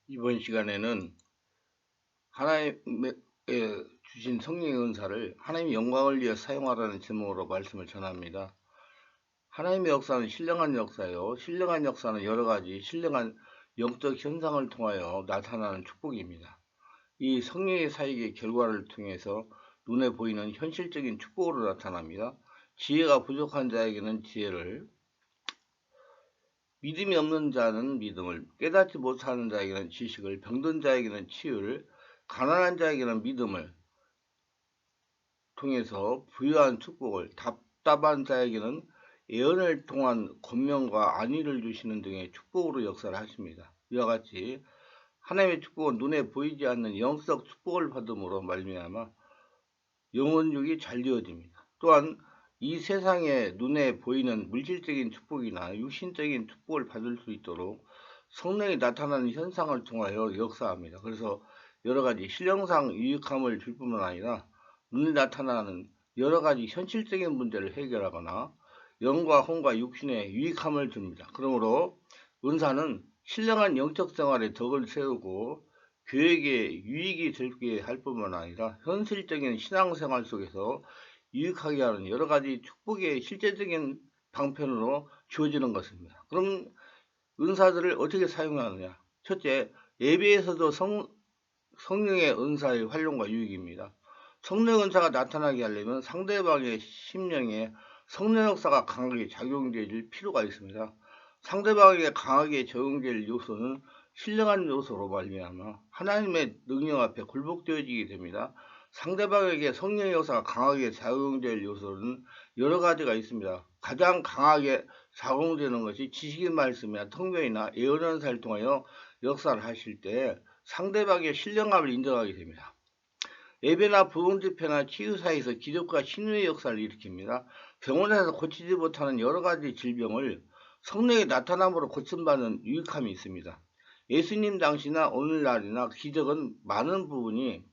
이번 시간에는 하나님의 주신 성령의 은사를 하나님의 영광을 위해 사용하라는 제목으로 말씀을 전합니다. 하나님의 역사는 신령한 역사요. 신령한 역사는 여러 가지 신령한 영적 현상을 통하여 나타나는 축복입니다. 이 성령의 사역의 결과를 통해서 눈에 보이는 현실적인 축복으로 나타납니다. 지혜가 부족한 자에게는 지혜를, 믿음이 없는 자는 믿음을, 깨닫지 못하는 자에게는 지식을, 병든 자에게는 치유를, 가난한 자에게는 믿음을 통해서 부유한 축복을, 답답한 자에게는 예언을 통한 권면과 안위를 주시는 등의 축복으로 역사를 하십니다. 이와 같이 하나님의 축복은 눈에 보이지 않는 영적 축복을 받음으로 말미암아 영혼육이 잘 되어집니다. 또한 이 세상에 눈에 보이는 물질적인 축복이나 육신적인 축복을 받을 수 있도록 성령이 나타나는 현상을 통하여 역사합니다. 그래서 여러 가지 신령상 유익함을 줄 뿐만 아니라 눈에 나타나는 여러 가지 현실적인 문제를 해결하거나 영과 혼과 육신에 유익함을 줍니다. 그러므로 은사는 신령한 영적 생활에 덕을 세우고 교회에 유익이 되게 할 뿐만 아니라 현실적인 신앙생활 속에서 유익하게 하는 여러 가지 축복의 실제적인 방편으로 주어지는 것입니다. 그럼 은사들을 어떻게 사용하느냐? 첫째, 예배에서도 성령의 은사의 활용과 유익입니다. 성령 은사가 나타나게 하려면 상대방의 심령에 성령 역사가 강하게 작용될 필요가 있습니다. 상대방에게 강하게 적용될 요소는 신령한 요소로 말미암아 하나님의 능력 앞에 굴복되어지게 됩니다. 상대방에게 성령의 역사가 강하게 작용될 요소는 여러 가지가 있습니다. 가장 강하게 작용되는 것이 지식의 말씀이나 통변이나 예언언사를 통하여 역사를 하실 때 상대방의 신령함을 인정하게 됩니다. 예배나 부흥집회나 치유사에서 기적과 신유의 역사를 일으킵니다. 병원에서 고치지 못하는 여러 가지 질병을 성령의 나타남으로 고침받는 유익함이 있습니다. 예수님 당시나 오늘날이나 기적은 많은 부분이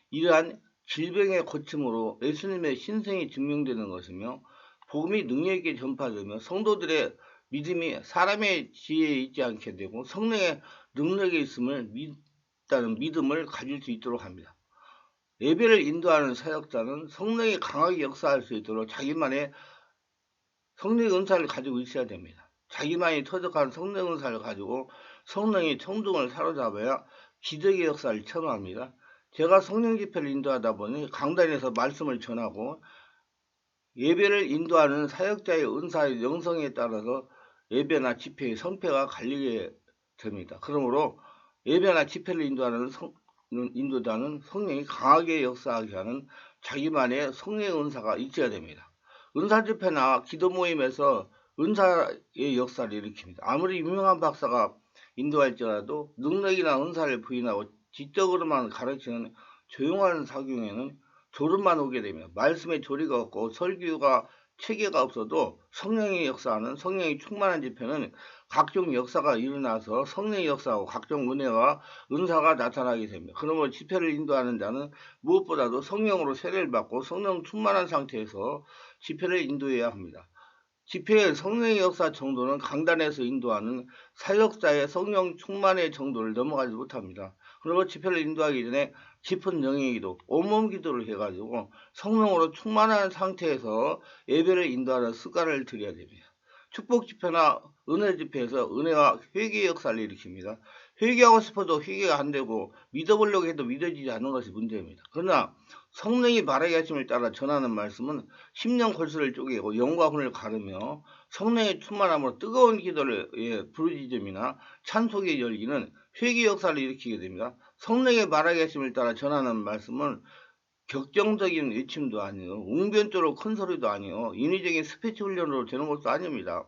이러한 질병의 고침으로 예수님의 신성이 증명되는 것이며 복음이 능력있게 전파되며 성도들의 믿음이 사람의 지혜에 있지 않게 되고 성령의 능력에 있음을 믿다는 믿음을 가질 수 있도록 합니다. 예배를 인도하는 사역자는 성령이 강하게 역사할 수 있도록 자기만의 성령의 은사를 가지고 있어야 됩니다. 자기만이 터득한 성령 은사를 가지고 성령이 청중을 사로잡아야 기적의 역사를 체험합니다. 제가 성령 집회를 인도하다 보니 강단에서 말씀을 전하고 예배를 인도하는 사역자의 은사의 영성에 따라서 예배나 집회의 성패가 갈리게 됩니다. 그러므로 예배나 집회를 인도하는 인도자는 성령이 강하게 역사하게 하는 자기만의 성령의 은사가 있어야 됩니다. 은사 집회나 기도 모임에서 은사의 역사를 일으킵니다. 아무리 유명한 박사가 인도할지라도 능력이나 은사를 부인하고 지적으로만 가르치는 조용한 사경에는 졸음만 오게 됩니다. 말씀에 조리가 없고 설교가 체계가 없어도 성령의 역사하는 성령이 충만한 집회는 각종 역사가 일어나서 성령의 역사하고 각종 은혜와 은사가 나타나게 됩니다. 그러므로 집회를 인도하는 자는 무엇보다도 성령으로 세례를 받고 성령 충만한 상태에서 집회를 인도해야 합니다. 집회의 성령의 역사 정도는 강단에서 인도하는 사역자의 성령 충만의 정도를 넘어가지 못합니다. 그리고 집회를 인도하기 전에 깊은 영의 기도, 온몸 기도를 해가지고 성령으로 충만한 상태에서 예배를 인도하는 습관을 들여야 됩니다. 축복 집회나 은혜 집회에서 은혜와 회개의 역사를 일으킵니다. 회개하고 싶어도 회개가 안 되고 믿어보려고 해도 믿어지지 않는 것이 문제입니다. 그러나 성령이 바라게 하심을 따라 전하는 말씀은 심령 골수를 쪼개고 영과 혼을 가르며 성령의 충만함으로 뜨거운 기도를 부르짖음이나 찬송의 열기는 회개 역사를 일으키게 됩니다. 성령의 바라게 하심을 따라 전하는 말씀은 격정적인 외침도 아니요 웅변조로 큰 소리도 아니요 인위적인 스피치 훈련으로 되는 것도 아닙니다.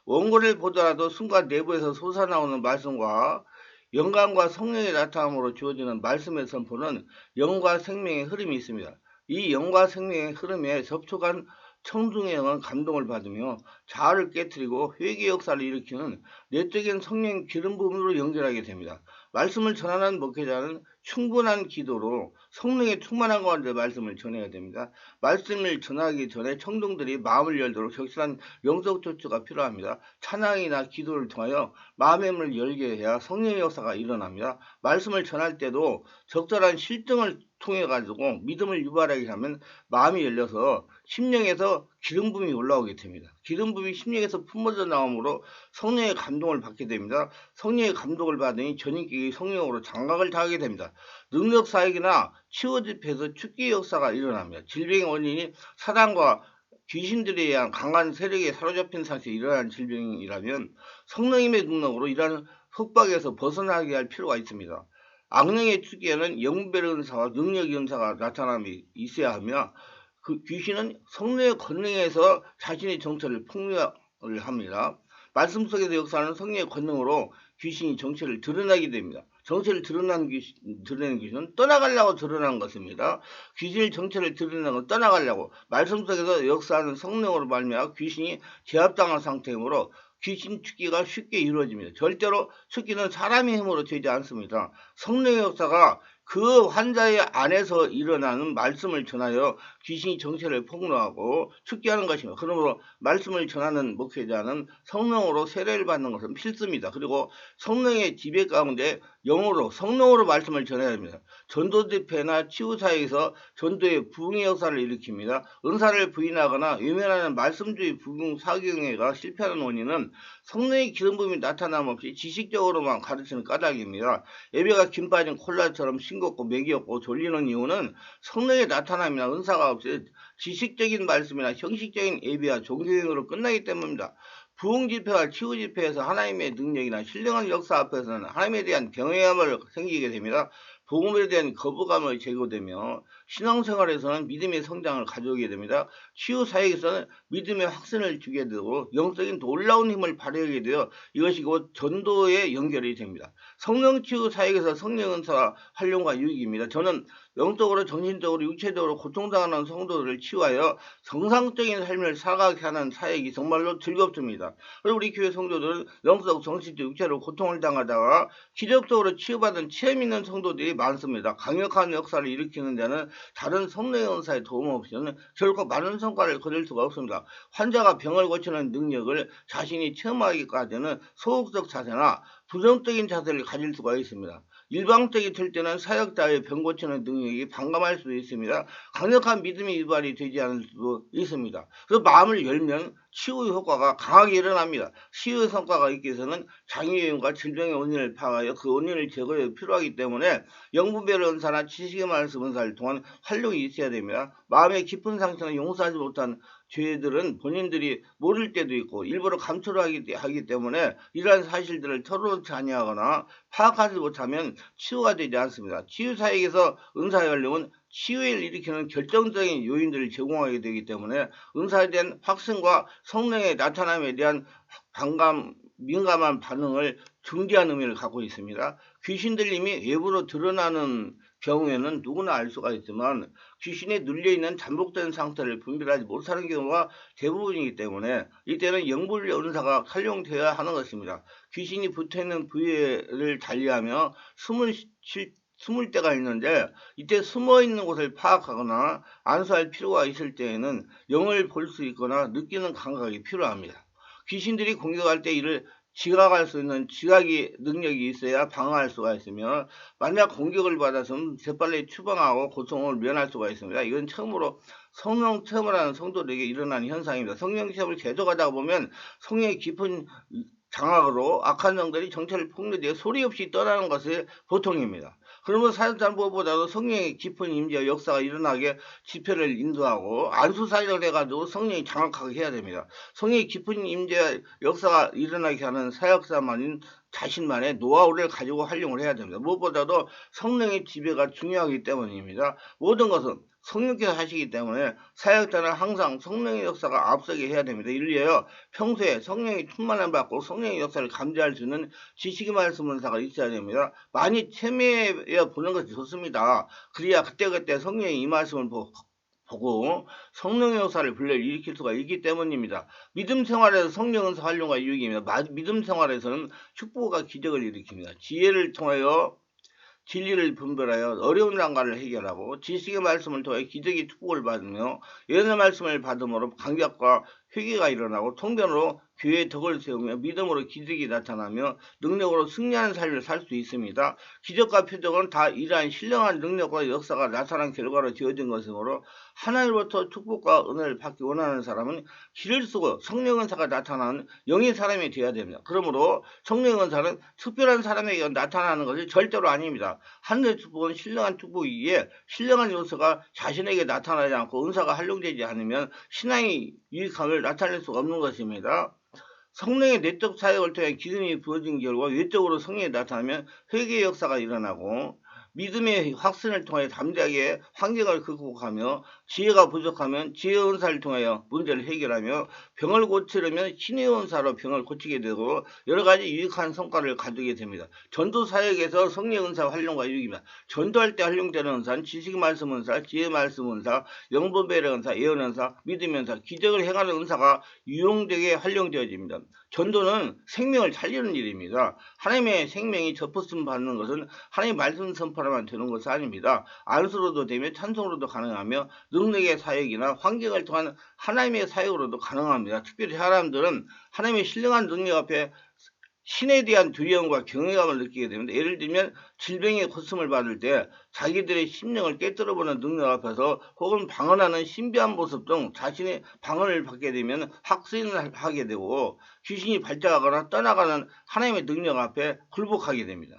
원고를 보더라도 순간 내부에서 솟아나오는 말씀과 영감과 성령의 나타남으로 주어지는 말씀의 선포는 영과 생명의 흐름이 있습니다. 이 영과 생명의 흐름에 접촉한 청중의 영은 감동을 받으며 자아를 깨뜨리고 회개 역사를 일으키는 내적인 성령 기름 부음으로 연결하게 됩니다. 말씀을 전하는 목회자는 충분한 기도로 성령의 충만한 가운데 말씀을 전해야 됩니다. 말씀을 전하기 전에 청중들이 마음을 열도록 적절한 영적 조치가 필요합니다. 찬양이나 기도를 통하여 마음의 문을 열게 해야 성령의 역사가 일어납니다. 말씀을 전할 때도 적절한 실증을 통해 가지고 믿음을 유발하게 하면 마음이 열려서 심령에서 기름 부음이 올라오게 됩니다. 기름 부음이 심령에서 품어져 나오므로 성령의 감동을 받게 됩니다. 성령의 감동을 받으니 전인격이 성령으로 장각을 다하게 됩니다. 능력 사역이나 치유 집회에서 축기 역사가 일어납니다. 질병의 원인이 사단과 귀신들에 의한 강한 세력에 사로잡힌 상태에 일어나는 질병이라면 성령님의 능력으로 이러한 속박에서 벗어나게 할 필요가 있습니다. 악령의 축기에는 영분별의 은사와 능력의 은사가 나타남이 있어야 하며 그 귀신은 성령의 권능에서 자신의 정체를 폭로를 합니다. 말씀 속에서 역사하는 성령의 권능으로 귀신이 정체를 드러나게 됩니다. 정체를 드러내는 귀신은 떠나가려고 드러난 것입니다. 귀신의 정체를 드러내는 건 떠나가려고 말씀 속에서 역사하는 성령으로 말미암아 귀신이 제압당한 상태이므로 귀신 축기가 쉽게 이루어집니다. 절대로 축기는 사람의 힘으로 되지 않습니다. 성령의 역사가 그 환자의 안에서 일어나는 말씀을 전하여 귀신이 정체를 폭로하고 축기하는 것입니다. 그러므로 말씀을 전하는 목회자는 성령으로 세례를 받는 것은 필수입니다. 그리고 성령의 지배 가운데 영으로 성령으로 말씀을 전해야 합니다. 전도 집회나 치유사에서 전도의 부흥의 역사를 일으킵니다. 은사를 부인하거나 외면하는 말씀주의 부흥 사경회가 실패하는 원인은 성령의 기름 부음이 나타남 없이 지식적으로만 가르치는 까닭입니다. 예배가 김 빠진 콜라처럼 싱겁고 맥이 없고 졸리는 이유는 성령의 나타남이나 은사가 없이 지식적인 말씀이나 형식적인 예배와 종교행위로 끝나기 때문입니다. 부흥 집회와 치유 집회에서 하나님의 능력이나 신령한 역사 앞에서는 하나님에 대한 경외함을 생기게 됩니다. 복음에 대한 거부감을 제거되며 신앙생활에서는 믿음의 성장을 가져오게 됩니다. 치유 사역에서는 믿음의 확신을 주게 되고 영적인 놀라운 힘을 발휘하게 되어 이것이 곧 전도에 연결이 됩니다. 성령 치유 사역에서 성령 은사와 활용과 유익입니다. 저는 영적으로 정신적으로 육체적으로 고통당하는 성도들을 치유하여 정상적인 삶을 살아가게 하는 사역이 정말로 즐겁습니다. 그리고 우리 교회 성도들은 영적, 정신적, 육체로 고통을 당하다가 기적적으로 치유받은 체험 있는 성도들이 많습니다. 강력한 역사를 일으키는 데는 다른 성령의 은사의 도움 없이는 결코 많은 성과를 거둘 수가 없습니다. 환자가 병을 고치는 능력을 자신이 체험하기까지는 소극적 자세나 부정적인 자세를 가질 수가 있습니다. 일방적이 될 때는 사역자의 병 고치는 능력이 반감할 수도 있습니다. 강력한 믿음이 유발이 되지 않을 수도 있습니다. 그래서 마음을 열면 치유의 효과가 강하게 일어납니다. 치유의 성과가 있기 위해서는 장애인과 질병의 원인을 파악하여 그 원인을 제거해 필요하기 때문에 영분별의 은사나 지식의 말씀 은사를 통한 활용이 있어야 됩니다. 마음의 깊은 상처는 용서하지 못한 죄들은 본인들이 모를 때도 있고 일부러 감추하기 때문에 이러한 사실들을 털어놓지 아니하거나 파악하지 못하면 치유가 되지 않습니다. 치유 사역에서 은사의 활용은 치유를 일으키는 결정적인 요인들을 제공하게 되기 때문에 은사에 대한 확신과 성령의 나타남에 대한 민감한 반응을 중재하는 의미를 갖고 있습니다. 귀신 들림이 외부로 드러나는 경우에는 누구나 알 수가 있지만 귀신에 눌려있는 잠복된 상태를 분별하지 못하는 경우가 대부분이기 때문에 이때는 영분별 은사가 활용되어야 하는 것입니다. 귀신이 붙어있는 부위를 달리하며 숨을 때가 있는데 이때 숨어있는 곳을 파악하거나 안수할 필요가 있을 때에는 영을 볼 수 있거나 느끼는 감각이 필요합니다. 귀신들이 공격할 때 이를 지각할 수 있는 지각의 능력이 있어야 방어할 수가 있으며 만약 공격을 받았으면 재빨리 추방하고 고통을 면할 수가 있습니다. 이건 처음으로 성령 체험을 하는 성도들에게 일어나는 현상입니다. 성령 체험을 계속하다 보면 성령의 깊은 장악으로 악한 영들이 정체를 폭로되어 소리 없이 떠나는 것이 보통입니다. 그러면 사역자는 무엇보다도 성령의 깊은 임재와 역사가 일어나게 집회를 인도하고 안수사역을 해가지고 성령이 장악하게 해야 됩니다. 성령의 깊은 임재와 역사가 일어나게 하는 사역자만인 자신만의 노하우를 가지고 활용을 해야 됩니다. 무엇보다도 성령의 지배가 중요하기 때문입니다. 모든 것은 성령께서 하시기 때문에 사역자는 항상 성령의 역사가 앞서게 해야 됩니다. 이를 위하여 평소에 성령의 충만함을 받고 성령의 역사를 감지할 수 있는 지식의 말씀 은사가 있어야 됩니다. 많이 체험해 보는 것이 좋습니다. 그래야 그때그때 성령의 이 말씀을 보고 성령의 역사를 불러일으킬 수가 있기 때문입니다. 믿음 생활에서 성령 은사 활용과 유익입니다. 믿음 생활에서는 축복과 기적을 일으킵니다. 지혜를 통하여 진리를 분별하여 어려운 난관을 해결하고 지식의 말씀을 통해 기적의 축복을 받으며 예언의 말씀을 받음으로 감격과 회개가 일어나고 통변으로 교회의 덕을 세우며 믿음으로 기적이 나타나며 능력으로 승리하는 삶을 살 수 있습니다. 기적과 표적은 다 이러한 신령한 능력과 역사가 나타난 결과로 지어진 것이므로 하나님으로부터 축복과 은혜를 받기 원하는 사람은 길을 쓰고 성령 은사가 나타나는 영의 사람이 되어야 됩니다. 그러므로 성령 은사는 특별한 사람에게 나타나는 것이 절대로 아닙니다. 하늘의 축복은 신령한 축복이기에 신령한 요소가 자신에게 나타나지 않고 은사가 활용되지 않으면 신앙의 유익함을 나타낼 수가 없는 것입니다. 성령의 내적 사역을 통해 기름이 부어진 결과 외적으로 성령이 나타나면 회개의 역사가 일어나고 믿음의 확신을 통해 담대하게 환경을 극복하며 지혜가 부족하면 지혜의 은사를 통하여 문제를 해결하며 병을 고치려면 신의 은사로 병을 고치게 되고 여러 가지 유익한 성과를 가지게 됩니다. 전도 사역에서 성령 은사 활용과 유익입니다. 전도할 때 활용되는 은사는 지식 말씀 은사, 지혜 말씀 은사, 영분 배려 은사, 예언 은사, 믿음 은사, 기적을 행하는 은사가 유용되게 활용되어집니다. 전도는 생명을 살리는 일입니다. 하나님의 생명이 접붙음 받는 것은 하나님의 말씀 선포로만 되는 것이 아닙니다. 안수로도 되며 찬송으로도 가능하며 능력의 사역이나 환경을 통한 하나님의 사역으로도 가능합니다. 특별히 사람들은 하나님의 신령한 능력 앞에 신에 대한 두려움과 경외감을 느끼게 됩니다. 예를 들면 질병의 고침을 받을 때 자기들의 심령을 깨뜨려보는 능력 앞에서 혹은 방언하는 신비한 모습 등 자신의 방언을 받게 되면 확신을 하게 되고 귀신이 발작하거나 떠나가는 하나님의 능력 앞에 굴복하게 됩니다.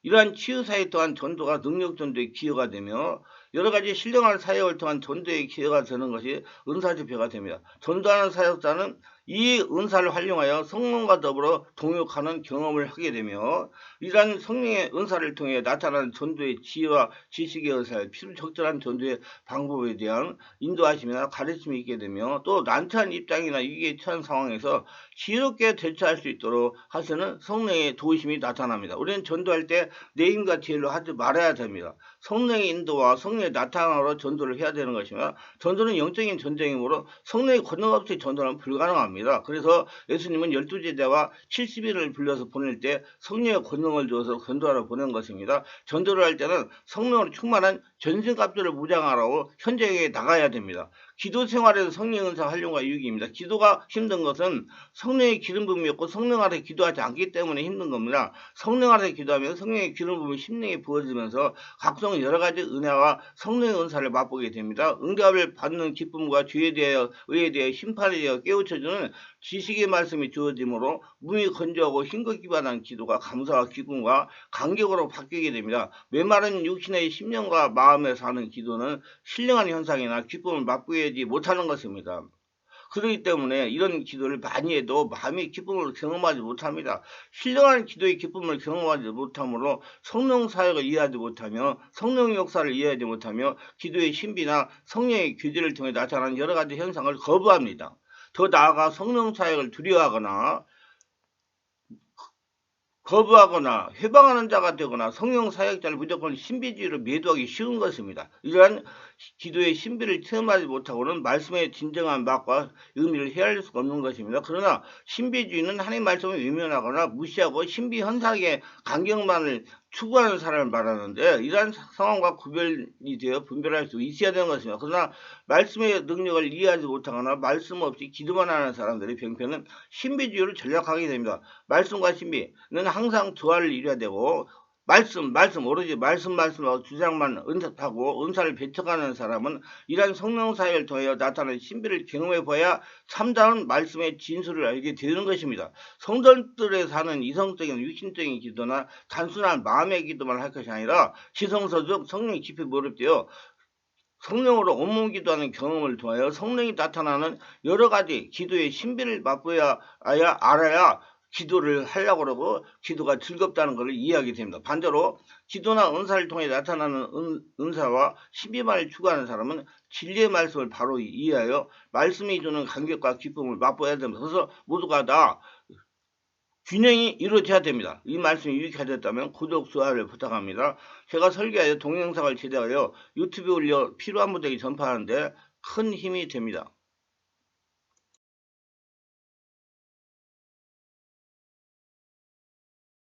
이러한 치유사역 또한 전도가 능력전도의 기여가 되며 여러가지 신령한 사역을 통한 전도의 기여가 되는 것이 은사지표가 됩니다. 전도하는 사역자는 이 은사를 활용하여 성령과 더불어 동역하는 경험을 하게 되며 이러한 성령의 은사를 통해 나타나는 전도의 지혜와 지식에 의해서 필요적절한 전도의 방법에 대한 인도하심이나 가르침이 있게 되며 또 난처한 입장이나 위기에 처한 상황에서 지혜롭게 대처할 수 있도록 하시는 성령의 도우심이 나타납니다. 우리는 전도할 때 내 힘과 지혜로 하지 말아야 됩니다. 성령의 인도와 성령의 나타남으로 전도를 해야 되는 것이며 전도는 영적인 전쟁이므로 성령의 권능 없이 전도는 불가능합니다. 그래서 예수님은 12제자와 70인을 불러서 보낼 때 성령의 권능을 주어서 전도하러 보낸 것입니다. 전도를 할 때는 성령으로 충만한 전신갑주를 무장하라고 현장에 나가야 됩니다. 기도 생활에서 성령 은사 활용과 유익입니다. 기도가 힘든 것은 성령의 기름 부음이 없고 성령 아래 기도하지 않기 때문에 힘든 겁니다. 성령 아래 기도하면 성령의 기름 부음이 심령에 부어지면서 각종 여러 가지 은혜와 성령의 은사를 맛보게 됩니다. 응답을 받는 기쁨과 죄에 대하여 의에 대하여 심판에 대하여 깨우쳐주는 지식의 말씀이 주어지므로 몸이 건조하고 힘껏기반한 기도가 감사와 기쁨과 감격으로 바뀌게 됩니다. 메마른 육신의 심령과 마음에 사는 기도는 신령한 현상이나 기쁨을 맛보지 못하는 것입니다. 그렇기 때문에 이런 기도를 많이 해도 마음의 기쁨을 경험하지 못합니다. 신령한 기도의 기쁨을 경험하지 못하므로 성령 사역을 이해하지 못하며 성령의 역사를 이해하지 못하며 기도의 신비나 성령의 교제를 통해 나타나는 여러 가지 현상을 거부합니다. 더 나아가 성령 사역을 두려워하거나 회방하는 자가 되거나 성령 사역자를 무조건 신비주의로 매도하기 쉬운 것입니다. 이러한 기도의 신비를 체험하지 못하고는 말씀의 진정한 맛과 의미를 헤아릴 수가 없는 것입니다. 그러나 신비주의는 하나님 말씀을 외면하거나 무시하고 신비 현상의 간격만을 추구하는 사람을 말하는데 이러한 상황과 구별이 되어 분별할 수 있어야 되는 것입니다. 그러나 말씀의 능력을 이해하지 못하거나 말씀 없이 기도만 하는 사람들의 병폐는 신비주의를 전략하게 됩니다. 말씀과 신비는 항상 조화를 이뤄야 되고 말씀 오로지 말씀하고 주장만 은사하고 은사를 배척하는 사람은 이러한 성령 사역을 통하여 나타나는 신비를 경험해 봐야 참다운 말씀의 진술을 알게 되는 것입니다. 성도들에 사는 이성적인 육신적인 기도나 단순한 마음의 기도만 할 것이 아니라 지성서적 성령이 깊이 몰입되어 성령으로 온몸 기도하는 경험을 통하여 성령이 나타나는 여러 가지 기도의 신비를 맛보아야 알아야 기도를 하려고 그러고 기도가 즐겁다는 것을 이해하게 됩니다. 반대로 기도나 은사를 통해 나타나는 은사와 신비만을 추구하는 사람은 진리의 말씀을 바로 이해하여 말씀이 주는 감격과 기쁨을 맛보아야 됩니다. 그래서 모두가 다 균형이 이루어져야 됩니다. 이 말씀이 유익하셨다면 구독, 좋아요를 부탁합니다. 제가 설계하여 동영상을 제작하여 유튜브에 올려 필요한 분들에게 전파하는데 큰 힘이 됩니다.